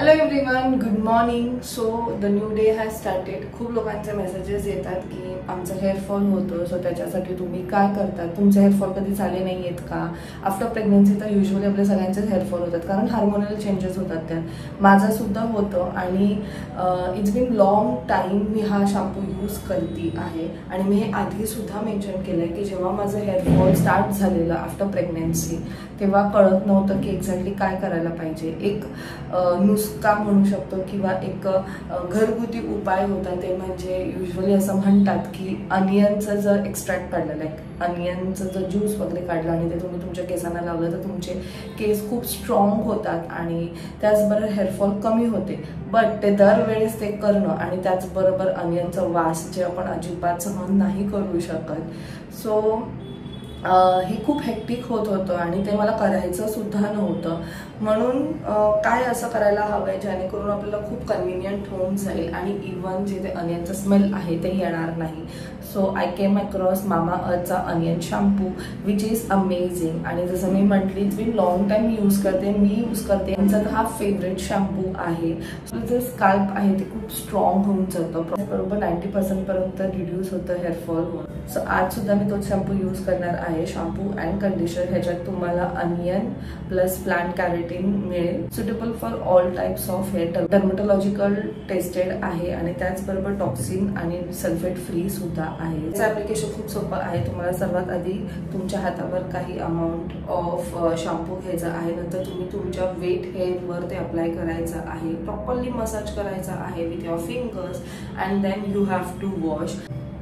Hello everyone, good morning. So the new day has started. खूप लोकांचे messages येतात की आमचं हेअरफॉल होतं, सो त्याच्यासाठी तुम्ही काय करतात, तुमचे हेअरफॉल कधी झाले नाही आहेत का. आफ्टर प्रेग्नन्सी तर युजली आपल्या सगळ्यांचेच हेअरफॉल होतात, कारण हार्मोनल चेंजेस होतात त्यात. माझंसुद्धा होतं आणि इट्स बीन लॉंग टाईम मी हा शॅम्पू यूज करते आहे. आणि मी हे आधीसुद्धा मेन्शन केलं आहे की जेव्हा माझं हेअरफॉल स्टार्ट झालेलं आफ्टर प्रेग्नन्सी तेव्हा कळत नव्हतं की एक्झॅक्टली काय करायला पाहिजे. एक नुसका म्हणू शकतो किंवा एक घरगुती उपाय होता, ते म्हणजे युजली असं म्हणतात की अनियनचं जर एक्स्ट्रॅक्ट काढलं, लाईक अनियनचं जर ज्यूस वगैरे काढलं आणि ते तुम्ही तुमच्या केसांना लावलं तर तुमचे केस खूप स्ट्रॉंग होतात आणि त्याचबरोबर हेअरफॉल कमी होते. बट ते दरवेळेस ते करणं आणि त्याचबरोबर अनियनचं वास जे आपण अजिबात सहन नाही करू शकत, सो हे खूप हेक्टिक होत होतं आणि ते मला करायचं सुद्धा नव्हतं. म्हणून काय असं करायला हवं आहे जेणेकरून आपल्याला खूप कन्व्हिनियंट होऊन जाईल आणि इवन जे ते अनियनचं स्मेल आहे ते येणार नाही. सो आय केम अक्रॉस मामा अर्थचा onion shampoo which is amazing. आणि जसं मी म्हटली, इट्स बीन लॉंग टाईम मी यूज करते. यांचा हा फेवरेट शॅम्पू आहे. सो जे स्काल्प आहे ते खूप स्ट्रॉंग होऊन जातं, बरोबर 90% पर्यंत रिड्यूस होतं हेअरफॉल होऊन. सो आज सुद्धा मी तोच शॅम्पू यूज करणार आहे, शॅम्पू अँड कंडिशनर. ह्याच्यात तुम्हाला अनियन प्लस प्लांट कॅरेटिन मिळेल, suitable for all types of hair, dermatological tested आहे आणि त्याचबरोबर टॉक्सिन आणि सल्फेट फ्री सुद्धा आहे. याचं ऍप्लिकेशन खूप सोपं आहे. तुम्हाला सर्वात आधी तुमच्या हातावर काही अमाऊंट ऑफ शॅम्पू घ्यायचा आहे, नंतर तुम्ही तुमच्या वेट हेअरवर ते अप्लाय करायचं आहे, प्रॉपरली मसाज करायचा आहे with your fingers and then you have to wash.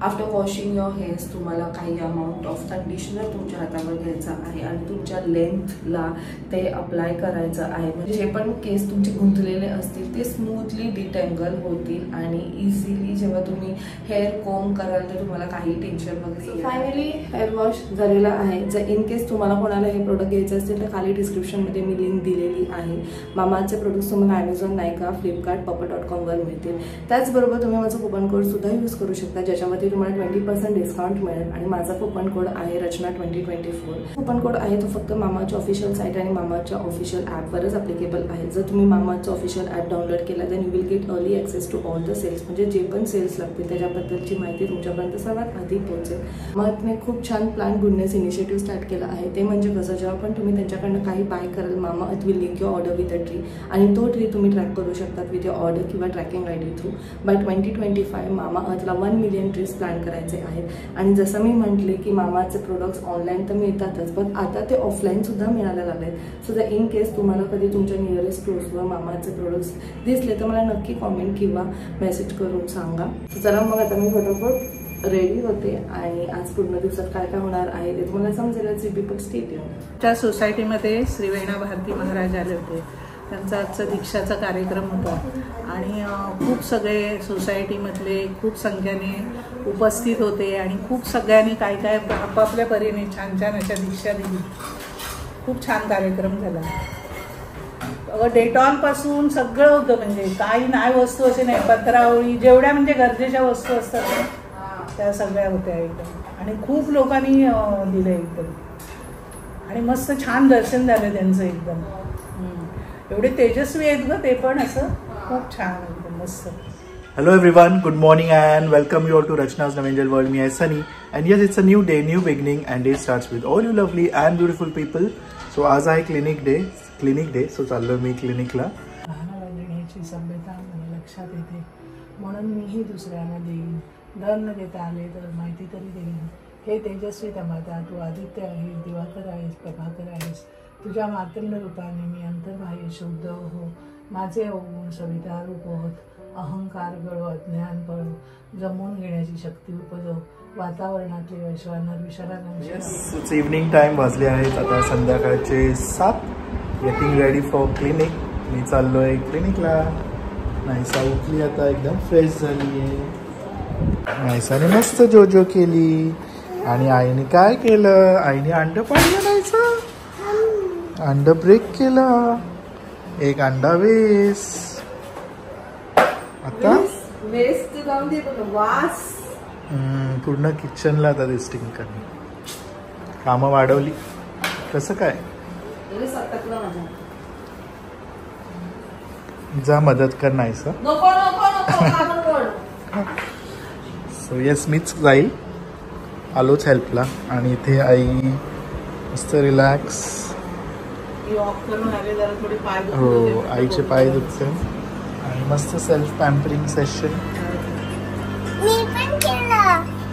After washing your hairs तुम्हाला काही अमाऊंट ऑफ कंडिशनर तुमच्या हातावर घ्यायचा आहे आणि तुमच्या लेंथला ते अप्लाय करायचं आहे. म्हणजे जे पण केस तुमचे गुंतलेले असतील ते स्मूथली डिटँगल होतील आणि इझिली जेव्हा तुम्ही हेअर कोम कराल तर तुम्हाला काही टेन्शन वगैरे. फायनली हेअर वॉश झालेला आहे. जर इन केस तुम्हाला कोणाला हे प्रोडक्ट घ्यायचे असतील तर खाली डिस्क्रिप्शनमध्ये मी लिंक दिलेली आहे. मामाचे प्रोडक्ट्स तुम्हाला ॲमेझॉन, नायका, फ्लिपकार्ट, papa.com वर मिळतील. त्याचबरोबर तुम्ही माझं कुपन कोड सुद्धा यूज करू शकता, ज्याच्यामध्ये तुम्हाला 20% डिस्काउंट मिळेल. आणि माझा कुपन कोड आहे रचना 2024. कुपन कोड आहे तो फक्त मामाच्या ऑफिशियल साईट आणि मामाच्या ऑफिशियल ॲपवरच ॲप्लिकेबल आहे. जर तुम्ही मामाचं ऑफिशियल ॲप डाउनलोड केला तर you will get early access to all the sales. म्हणजे जे पण सेल्स लागतील त्याच्याबद्दलची माहिती तुमच्यापर्यंत सर्वात आधी पोहोचेल. मामाने खूप छान प्लान गुडनेस इनिशिएटिव्ह स्टार्ट केला आहे. ते म्हणजे कसं, जेव्हा पण तुम्ही त्यांच्याकडनं काही बाय कराल, मामा earth will link your order with a tree आणि तो ट्री तुम्ही ट्रॅक करू शकतात विथ युअर ऑर्डर किंवा ट्रॅकिंग आयडी थ्रू. बाय 2025 मामा अर्थला 1 मिलियन ट्रीज प्लॅन करायचे आहेत. आणि जसं मी म्हटले की मामाचे प्रोडक्ट्स ऑनलाईन तर मिळतातच, पण आता ते ऑफलाईन सुद्धा मिळायला लागलेत. सो जर इन केस तुम्हाला कधी तुमच्या नियरेस्ट स्टोर्सवर मामाचे प्रोडक्ट्स दिसले तर मला नक्की कॉमेंट किंवा मेसेज करून सांगा. चला मग आता मी फटाफट रेडी होते आणि आज पूर्ण दिवसात काय काय होणार आहे ते तुम्हाला समजेलच. People stay tuned. त्या सोसायटीमध्ये श्रीवेणा भारती महाराज आले होते. त्यांचा आजचा दीक्षाचा कार्यक्रम होता आणि खूप सगळे सोसायटीमधले खूप संख्येने उपस्थित होते आणि खूप सगळ्यांनी काय काय आपापल्या परीने छान छान अशा दीक्षा दिली. खूप छान कार्यक्रम झाला. डेटॉलपासून सगळं होतं, म्हणजे काही नाही वस्तू असे नाही, पत्रावळी जेवढ्या म्हणजे गरजेच्या वस्तू असतात त्या सगळ्या होत्या एकदम. आणि खूप लोकांनी दिलं एकदम आणि मस्त छान दर्शन झालं त्यांचं एकदम. एवढे तेजस्वी आहेत ग ते पण, असं खूप छान एकदम मस्त. Hello everyone, good morning and welcome you all to Rachna's Navangel World. Me is Sunny and yes, it's a new day, new beginning and day starts with all you lovely and beautiful people. So आज आहे clinic day, so चाललो मी क्लिनिकला. लहानाला देण्याची सभ्यता मला लक्षात येते, म्हणून मीही दुसऱ्यांना देईन. दर न देता आले तर माहिती तरी देईन. हे तेजस्वी तमाता, तू आदित्य आहेस, दिवाकर आहेस, प्रभाकर आहेस. तुझ्या मातृ रूपाने मी अंतर्बाह्य शुद्ध हो. माझे अवगुण सविता रूप होत. अहंकार गळो, अज्ञान पळो, जमवून घेण्याची शक्ती उपजव. वातावरणातले वैश्वानर विचारांना. इव्हनिंग टाइम वाजले आहेत आता संध्याकाळचे 7. Getting ready for clinic. मी चाललोय क्लिनिकला. नायसा उठली आता, एकदम फ्रेश झाली आहे. नायसाने मस्त जोजो केली आणि आईने काय केलं, आईने अंड पाडलं. नायसा अंड ब्रेक केला, एक अंडा वेस. आता वेस्ट जाऊन दे, वास पूर्ण किचनला आता टेस्टिंग करणे. कामं वाढवली. कसं काय जा मदत कर नाहीसा. नको नको नको. सो येस मीच जाईल, आलोच हेल्पला. आणि इथे आई मस्त रिलॅक्स. हो आईचे पाय दुखते आणि मस्त सेल्फ पॅम्परिंग सेशन.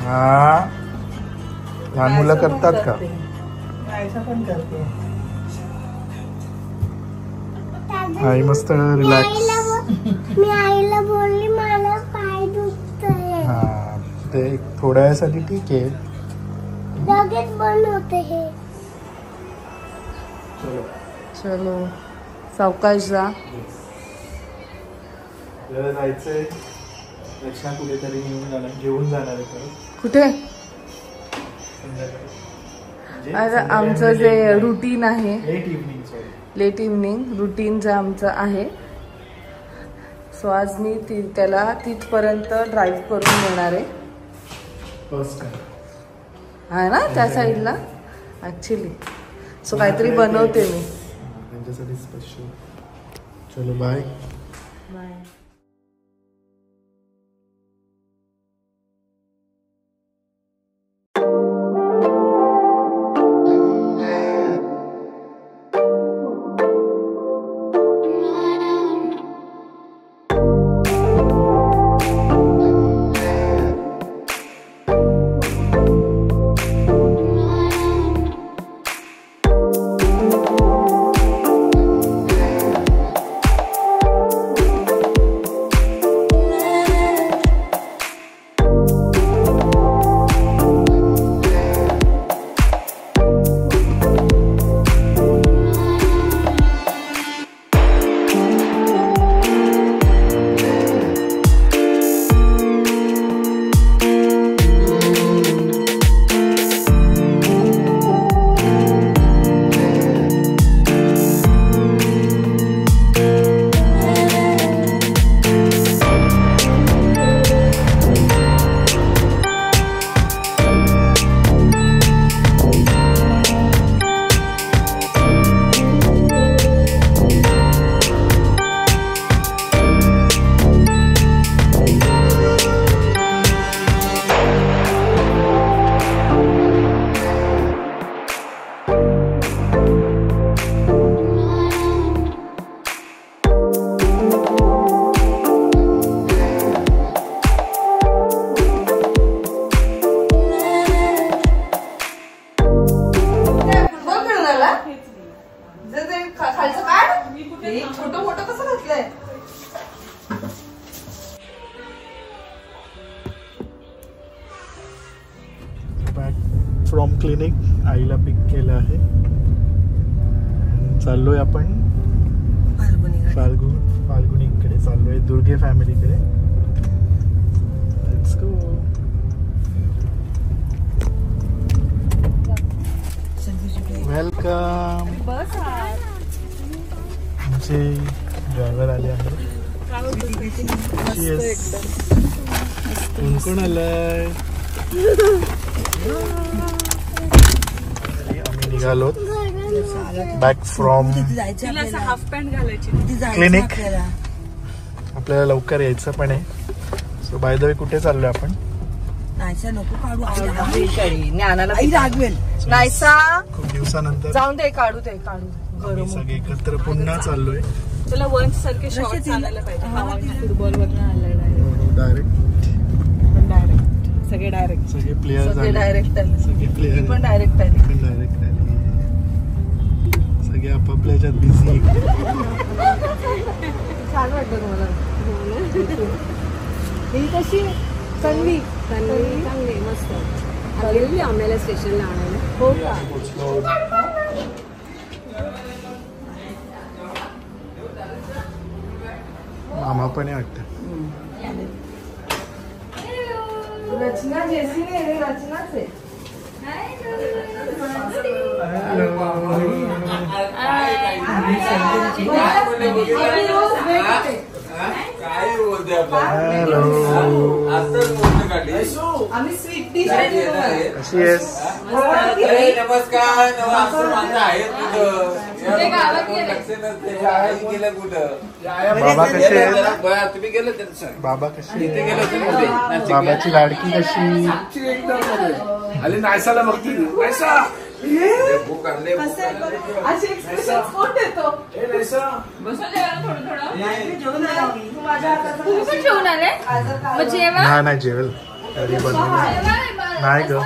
हा लहान मुलं करतात का? पण करते. आई मस्त रिलॅक्स. मी आईला बोलली मला पाय दुखतोय. हा ते थोड्या वेळासाठी ठीक आहे, लगेच बंद होते हे. चलो सावकाश जा. आपल्याला जायचंय रक्षा कुठेतरी घेऊन जाणार आहे परत. कुठे? संध्याकाळी. आता आमचं जे रुटीन आहे लेट इव्हनिंग रुटीन आमचं आहे. सो आज मी त्याला तिथपर्यंत ड्राईव्ह करून देणार आहे. फर्स्ट टाइम आहे ना त्या साईडला ॲक्च्युली. सो काहीतरी बनवते मी त्यांच्यासाठी स्पेशल. चलो बाय. बाय. From clinic. आईला पिक केलं आहे. चाललोय आपण फाल्गुनीकडे चाललोय, दुर्गे फॅमिलीकडे. Let's go. वेलकम. आमचे ड्रायव्हर आले आहेत. कोण कोण आलंय? आम्ही निघालो बॅक फ्रॉम क्लिनिक. आपल्याला लवकर यायचं पण आहे. सो बाय द वे कुठे चाललोय आपण? खूप दिवसानंतर जाऊन दे, काढू दे. आम्ही सगळे एकत्र पुन्हा चाललोय. तुला वंश सारखे शॉर्ट्स आणायला पाहिजे. फुटबॉल वरनं आलाय डायरेक्ट सगळे डायरेक्ट सगळे प्लेयर डायरेक्ट आले. सगळे प्लेयर पण डायरेक्ट आले. सगळे आपापल्या ह्याच्यात बिझी. छान वाटतं तुम्हाला ही कशी? चांगली मस्त आलेली आम्हाला स्टेशनला आणायला. हो का? मामा पण वाटतं. रचना जैसी नहीं, रचनाच आहे. हॅलो. आम्ही स्वीट डिश कशी आहेस? नमस्कार. बाबा कसे आहेत? बाबा कसे? बाबाची लाडकी कशी? अरे नायसाला बघते नायसा नाही जेवेल तरी बनवून नाही ग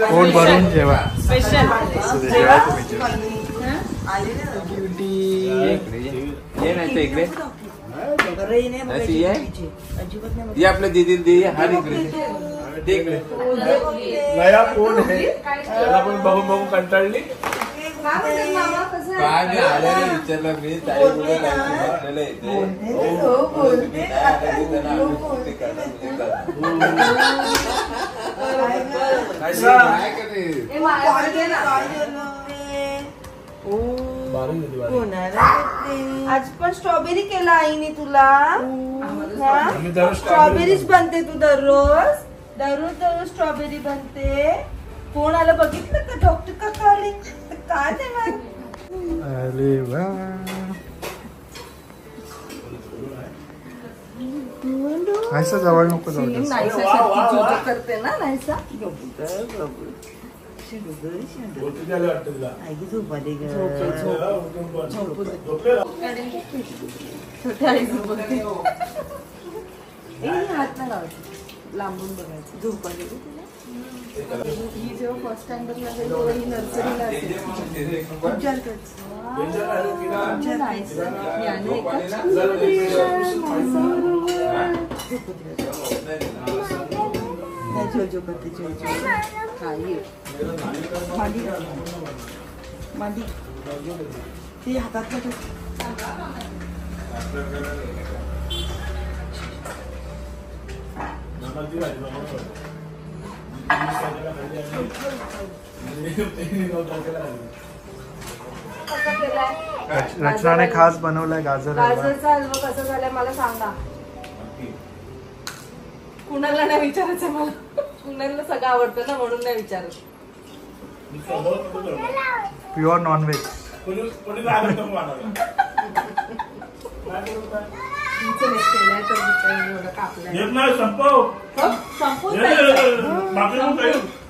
पोट भरून जेवा ये आपल्या दीदी दे हार इकडे लया कोण आहे त्याला पण बघून बघून कंटाळली काय मी आल्याने विचारलं मी ताई आज पण स्ट्रॉबेरी केला आईने तुला स्ट्रॉबेरीच बनते तू दररोज दररोज स्ट्रॉबेरी बनते. कोण आलं बघितलं का डॉक्टर का काढे काय देणार. अरे वा नाहीसा जवळ नको जाऊ करते ना नाहीसा हात ना लांबून बघायचं झोपा गेली तुला ही जेव्हा फर्स्ट स्टँडर्डला जाईल तेव्हा ही नर्सरीला मांडी ती हातात रचनाने खास बनवलाय गाजर गाजरचा हलवा कसा झालाय मला सांगा. कुणाला नाही विचारायचं मला कुणाला सगळं आवडतं ना म्हणून नाही विचारत. प्युअर नॉनव्हेज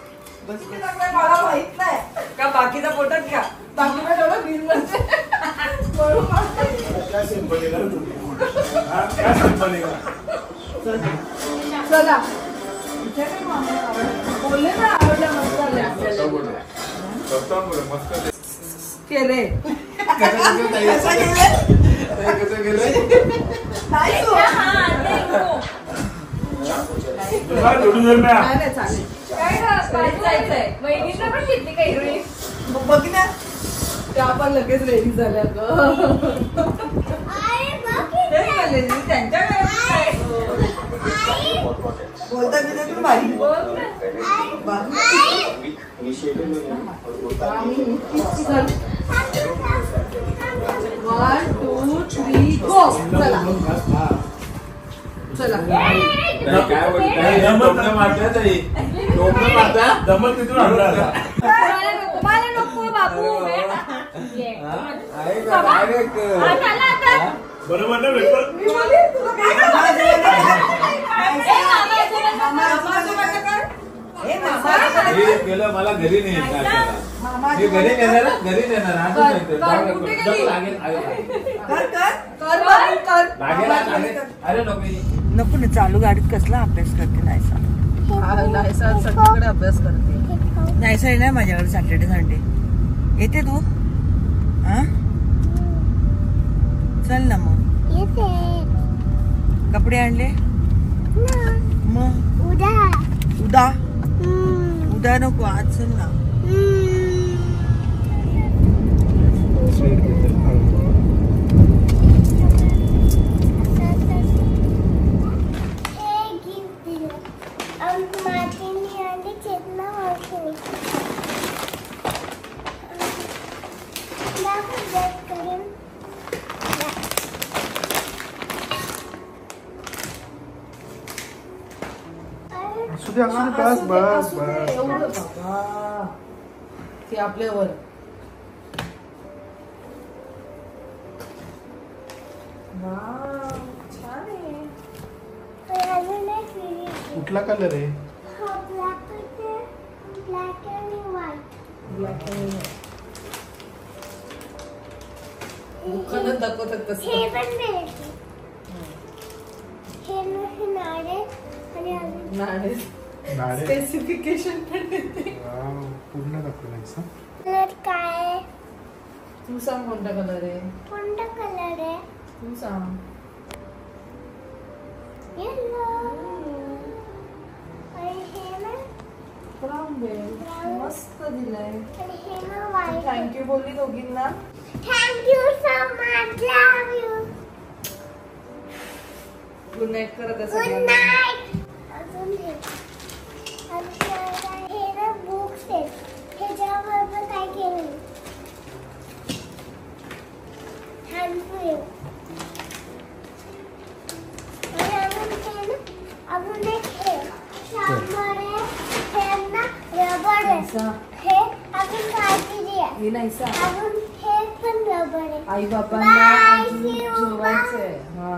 मला माहित नाही का बाकीचा पोटात घ्या बाकी बिल चला बोलले ना आवडलं मस्त केले बघ ना त्या पण लगेच रेडी झाल्या त्यांच्या बोलता तू भारी वन टू थ्री गो चला चला बरोबर गेलं मला घरी नाही घरी नेणार घरी नेणार अरे नको ना चालू गाडीत कसला अभ्यास करते नायसा सगळीकडे अभ्यास करते. नायसा आहे ना माझ्याकडे सॅटर्डे संडे येते तू हा चल ना मग कपडे आणले मग उद्या उद्या नको आज चल ना. बस बस बस आपल्यावर कुठला कलर आहे? हा ब्लॅक आणि व्हाईट. ब्लॅक आणि दुकानात दाखवतात हे तसं. पण मिळते. हे नाळे आणि अजून नाणे नाळे स्पेसिफिकेशन पण देते. वाव, पूर्ण दाखवलायचा. कलर काय आहे? तू सांग कोणता कलर आहे? कोणता कलर आहे? तू सांग. येलो. आणि हे ना ब्राऊन बेल मस्त दिलाय. आणि हे ना व्हाईट. थँक्यू बोलली दोघींना. Thank you so much. Love you. Good night करत गुड असेल. नाईट. अजून हे हे ना बुक्स आहेत. ह्याच्याबरोबर काय केलं? हँडफ्री. आणि अजून हे ना अजून एक हे शार्पनर आहे. हे ना रबर आहे. हे अजून काहीतरी आहे. हे नाही सांग. अजून हे पण रबर आहे. आई बाबांना Bye, अजून see you, जेवायचंय. हा